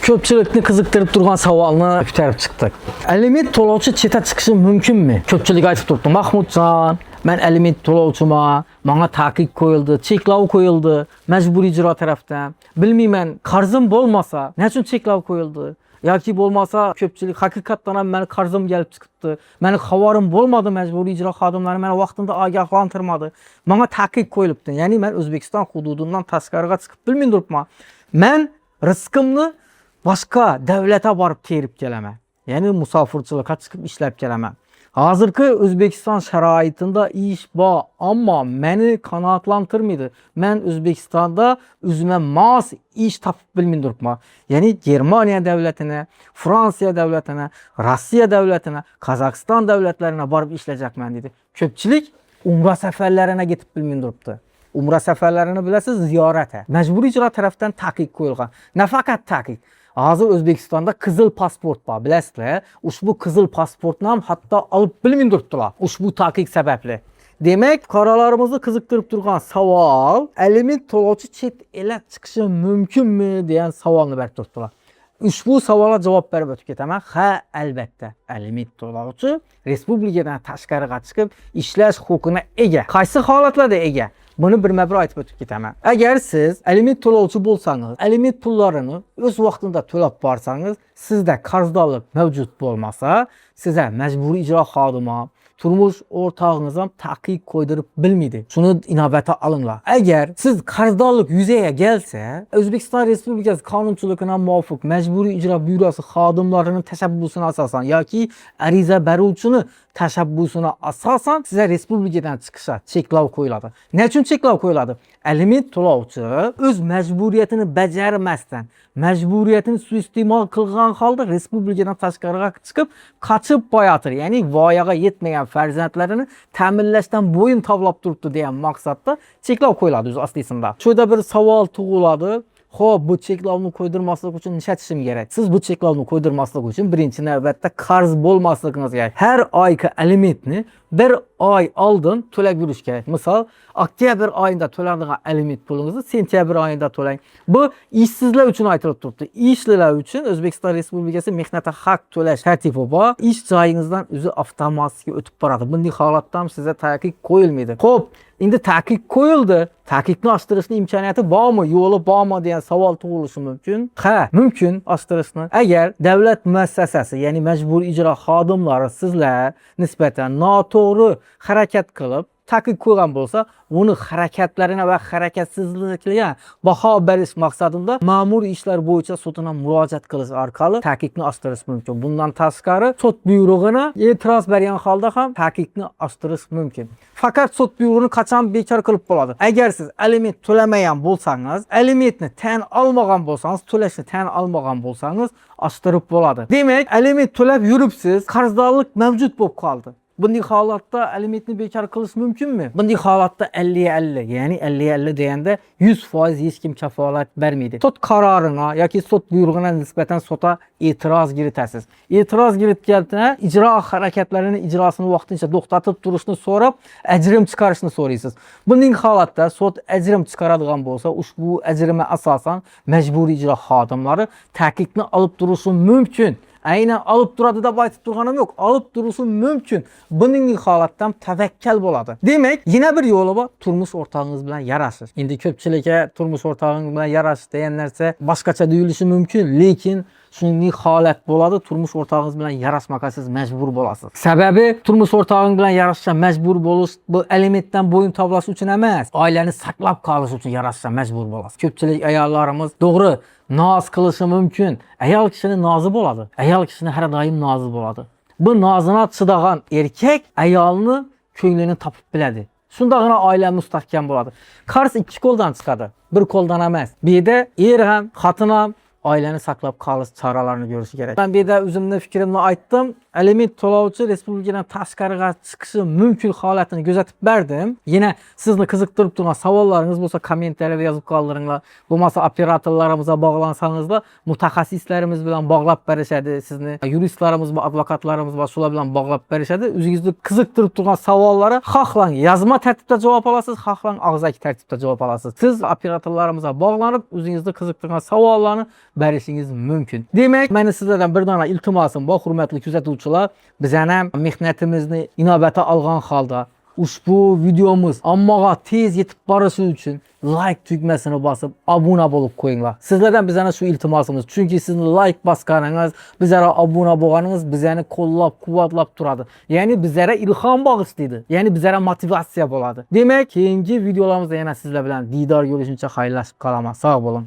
Köpçülükni qiziqtirib turgan savolni ko'tarib chiqdik. Aliment to'lovchi chetga chiqishi mumkinmi? Ko'pchilik aytib turibdi, Mahmudjon, men aliment to'lovchiman, menga taqiq qo'yildi, cheklov qo'yildi, majburiy ijro tarafdan. Bilmayman, qarzim bo'lmasa, nechun cheklov qo'yildi? Yoki bo'lmasa, ko'pchilik haqiqatdan ham meni qarzim kelib chiqibdi. Meni xabarim bo'lmadi, majburiy ijro xodimlari meni vaqtida ogohlantirmadi. Menga taqiq qo'yilibdi. Ya'ni men O'zbekiston hududidan tashqariga chiqib bilmay turibman. Men rizqimni boshqa davlatga borib terib kelaman. Ya'ni musofirchilikka chiqib ishlab kelaman. Hozirgi O'zbekiston sharoitida ish bor, ammo meni qanoatlantirmaydi. Men O'zbekistonda o'zimga mos ish topib bilmay turibman. Ya'ni Germaniya davlatini, Fransiya davlatini, Rossiya davlatini, Qozog'iston davlatlarini borib ishlashakman dedi. Ko'pchilik umra safarlariga ketib bilmay turibdi. Umra safarlarini bilasiz, ziyorata. Majburiy ijro tarafdan taqiq qo'yilgan. Nafaqat taqiq. Hozir O'zbekistonda qizil pasport bor, bilasizlar. Ushbu qizil pasportni ham hatto olib bilmay turibdilar. Ushbu taqiq sababli. Demak, qaralarimizni qiziqtirib turgan savol, aliment to'lovchi chet elga chiqishi mumkinmi degan savolni berib turibdilar. Ushbu savolga javob berib o'tib ketaman. Ha, albatta. Aliment to'lovchi respublikadan tashqariga chiqib ishlash huquqiga ega. Qaysi holatlarda ega? Buni birma-bir aytib o'tib ketaman. Agar siz aliment to'lovchi bo'lsangiz, aliment pullarini o'z vaqtida to'lab borsangiz, sizda qarzdorlik mavjud bo'lmasa, sizga majburiy ijro xodimi, turmush o'rtog'ingiz ham taqiq qo'ydirib bilmaydi. Shuni inobatga olinglar. Agar siz qarzdorlik yuzaga kelsa, O'zbekiston Respublikasi qonunchiligiga muvofiq majburiy ijro byurosi xodimlarining tashabbusini asosan yoki ariza beruvchini tashabbusini asosan sizga respublikadan chiqishga cheklov qo'yiladi. Nechun cheklov qo'yiladi? Aliment to'lovchi o'z majburiyatini bajarmasdan, majburiyatini suiiste'mol qilgan holda respublikadan tashqariga chiqib qochib qo'yatir. Ya'ni voyaga yetmagan farzandlarini ta'minlashdan bo'yin tovlab turibdi degan maqsadda cheklov qo'yiladi o'z asosida. Shunda bir savol tug'iladi. Xo'p, bu cheklovni qo'ydirmaslik uchun nishatishim kerak. Siz bu cheklovni qo'ydirmaslik uchun birinchi navbatda qarz bo'lmasligingiz kerak. Har oyki alimentni bir oy oldin to'lab yurish kerak. Misol, oktyabr oyida to'lanadigan aliment pulingizni sentyabr oyida to'lang. Bu ishsizlar uchun aytilib turibdi. Ishlilar uchun O'zbekiston Respublikasi mehnat haq to'lash tartibi bor. Ish joyingizdan o'zi avtomatik o'tib boradi. Bunday holatda ham sizga taqiq qo'yilmaydi. Xo'p, endi taqiq qo'yildi. Taqiqni oshirishning imkoniyati bormi, yo'li bormi degan savol tug'ilishi mumkin. Ha, mumkin oshirishni. Agar davlat muassasasi, ya'ni majburiy ijro xodimlari sizlar nisbatan noto'g'ri harakat qilib taqiq qo'ygan bo'lsa, uni harakatlarini va harakatsizligiga baho berish maqsadida ma'muriy ishlar bo'yicha sudga murojaat qilish orqali taqiqni ostirish mumkin. Bundan tashqari sud buyrug'ini e'tiroz bergan holda ham taqiqni ostirish mumkin. Faqat sud buyrug'ini qachon bekor qilib bo'ladi? Agar siz aliment to'lamagan bo'lsangiz, alimentni tan olmagan bo'lsangiz, to'lashni tan olmagan bo'lsangiz, ostirib bo'ladi. Demak, aliment to'lab yuribsiz, qarzdorlik mavjud bo'lib qoldi. Bunday holatda alimentni bekor qilish mumkinmi? Bunday holatda 50-50, ya'ni 50-50 deganda 100% hech kim kafolat bermaydi. Sud qarorini yoki sud buyrug'iga nisbatan sudga e'tiroz kiritasiz. E'tiroz kiritganda ijro harakatlarini ijrosini vaqtincha to'xtatib turishni so'rab, ajrim chiqarishni so'raysiz. Bunday holatda sud ajrim chiqaradigan bo'lsa, ushbu ajrimga asosan majburiy ijro xodimlari taqiqni olib turishi mumkin. Aynan olib turadi deb aytib turganim yo'q. Olib turishi mumkin. Buning holatdan tavakkal bo'ladi. Demak, yana bir yo'li bor, turmush o'rtog'ingiz bilan yarashish. Endi ko'pchilikka turmush o'rtog'ingiz bilan yarashish degan narsa boshqacha tuyulishi mumkin, lekin shunday holat bo'ladi, turmush o'rtog'ingiz bilan yarashmoqqa siz majbur bo'lasiz. Sababi turmush o'rtog'ingiz bilan yarashishga majbur bo'lish bu alimentdan bo'yin tovlash uchun emas, oilani saqlab qolish uchun yarashishga majbur bo'lasiz. Ko'pchilik ayollarimiz to'g'ri noz qilishi mumkin. Ayol kishining nozi bo'ladi. Ayol kishining har doim nozi bo'ladi. Bu nozini chidagan erkak ayolni ko'nglini topib biladi. Shundagina oila mustahkam bo'ladi. Qarz ikki qo'ldan chiqadi, bir qo'ldan emas. Bu yerda er ham, xotin ham oilani saqlab qolish choralarini ko'rish kerak. Men bu yerda o'zimning fikrimni aytdim. Aliment to'lovchi respublikadan tashqariga chiqishi mumkin holatini kuzatib berdim. Yana sizni qiziqtirib turgan savollaringiz bo'lsa, kommentariyada yozib qoldiringlar. Bo'lmasa operatorlarimizga bog'lansangizlar, mutaxassislarimiz bilan bog'lab berishadi sizni. Yuristlarimiz va advokatlarimiz va shular bilan bog'lab berishadi. O'zingizni qiziqtirib turgan savollari xohlang yozma tartibda javob olasiz, xohlang og'zaki tartibda javob olasiz. Siz operatorlarimizga bog'lanib, o'zingizni qiziqtirgan savollarni berisiniz mümkün. Demek mənim sizlərdən bir dana iltimasım var, hörmətli kuzatuvchilar. Bizənim mehnətimizni inabətə alğan halda ushbu videomuz ammağa tez yetib barışı üçün like tügməsini basıb abunə olub qoyunlar. Sizlərdən bizə şu iltimasımız. Çünki sizin like basqanınız, bizlərə abunə bolğanınız bizəni qollab, quvvatlab turadı. Yəni bizlərə ilham bağışlaydı. Yəni bizlərə motivasiya boladı. Demək, keyinci videolarımızda yenə sizlə bilən didar görüşüncə xeyirləşib qalama. Sağ olun.